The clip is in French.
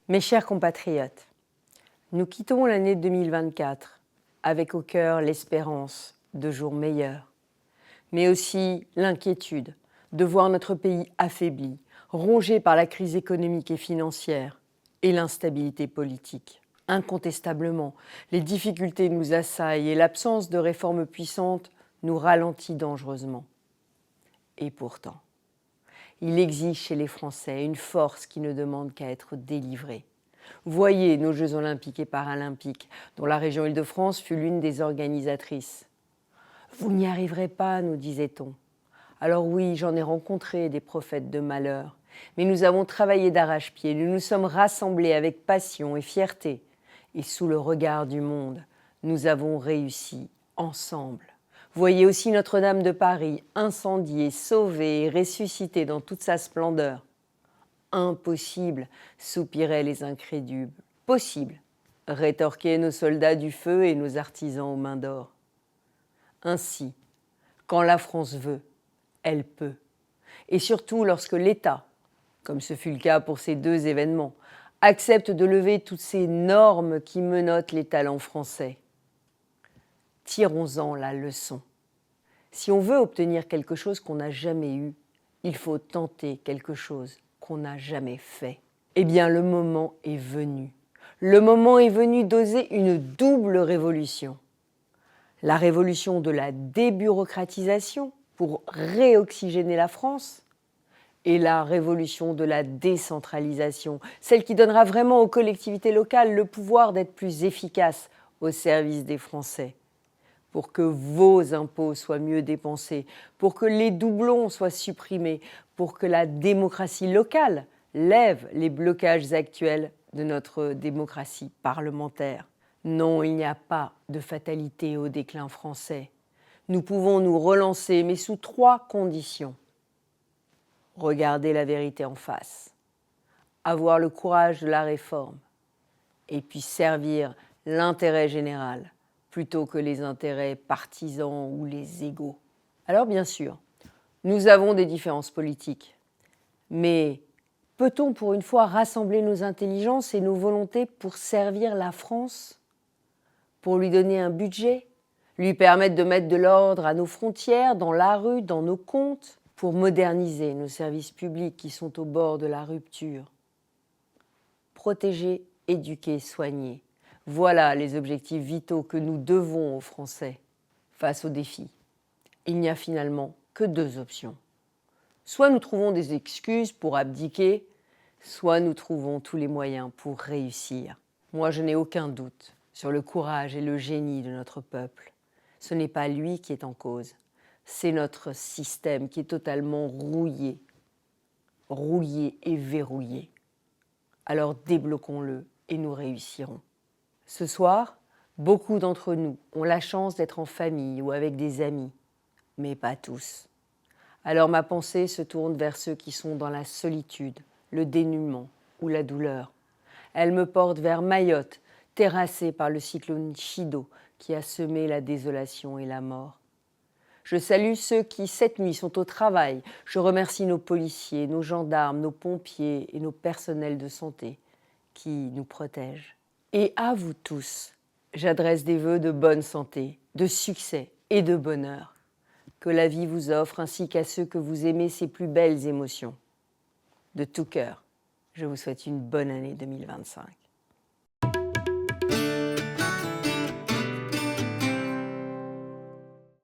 Mes chers compatriotes, nous quittons l'année 2024 avec au cœur l'espérance de jours meilleurs, mais aussi l'inquiétude de voir notre pays affaibli, rongé par la crise économique et financière et l'instabilité politique. Incontestablement, les difficultés nous assaillent et l'absence de réformes puissantes nous ralentit dangereusement. Et pourtant, il existe chez les Français une force qui ne demande qu'à être délivrée. Voyez nos Jeux olympiques et paralympiques, dont la région Île-de-France fut l'une des organisatrices. Vous n'y arriverez pas, nous disait-on. Alors oui, j'en ai rencontré des prophètes de malheur, mais nous avons travaillé d'arrache-pied, nous nous sommes rassemblés avec passion et fierté, et sous le regard du monde, nous avons réussi ensemble. Voyez aussi Notre-Dame de Paris, incendiée, sauvée et ressuscitée dans toute sa splendeur. Impossible, soupiraient les incrédules. Possible, rétorquaient nos soldats du feu et nos artisans aux mains d'or. Ainsi, quand la France veut, elle peut. Et surtout lorsque l'État, comme ce fut le cas pour ces deux événements, accepte de lever toutes ces normes qui menottent les talents français. Tirons-en la leçon. Si on veut obtenir quelque chose qu'on n'a jamais eu, il faut tenter quelque chose qu'on n'a jamais fait. Eh bien, le moment est venu. Le moment est venu d'oser une double révolution. La révolution de la débureaucratisation pour réoxygéner la France et la révolution de la décentralisation, celle qui donnera vraiment aux collectivités locales le pouvoir d'être plus efficaces au service des Français, pour que vos impôts soient mieux dépensés, pour que les doublons soient supprimés, pour que la démocratie locale lève les blocages actuels de notre démocratie parlementaire. Non, il n'y a pas de fatalité au déclin français. Nous pouvons nous relancer, mais sous 3 conditions. Regarder la vérité en face, avoir le courage de la réforme, et puis servir l'intérêt général plutôt que les intérêts partisans ou les égos. Alors bien sûr, nous avons des différences politiques, mais peut-on pour une fois rassembler nos intelligences et nos volontés pour servir la France, pour lui donner un budget, lui permettre de mettre de l'ordre à nos frontières, dans la rue, dans nos comptes, pour moderniser nos services publics qui sont au bord de la rupture. Protéger, éduquer, soigner. Voilà les objectifs vitaux que nous devons aux Français face aux défis. Il n'y a finalement que 2 options. Soit nous trouvons des excuses pour abdiquer, soit nous trouvons tous les moyens pour réussir. Moi, je n'ai aucun doute sur le courage et le génie de notre peuple. Ce n'est pas lui qui est en cause, c'est notre système qui est totalement rouillé et verrouillé. Alors débloquons-le et nous réussirons. Ce soir, beaucoup d'entre nous ont la chance d'être en famille ou avec des amis, mais pas tous. Alors ma pensée se tourne vers ceux qui sont dans la solitude, le dénuement ou la douleur. Elle me porte vers Mayotte, terrassée par le cyclone Chido qui a semé la désolation et la mort. Je salue ceux qui, cette nuit, sont au travail. Je remercie nos policiers, nos gendarmes, nos pompiers et nos personnels de santé qui nous protègent. Et à vous tous, j'adresse des vœux de bonne santé, de succès et de bonheur. Que la vie vous offre ainsi qu'à ceux que vous aimez ses plus belles émotions. De tout cœur, je vous souhaite une bonne année 2025.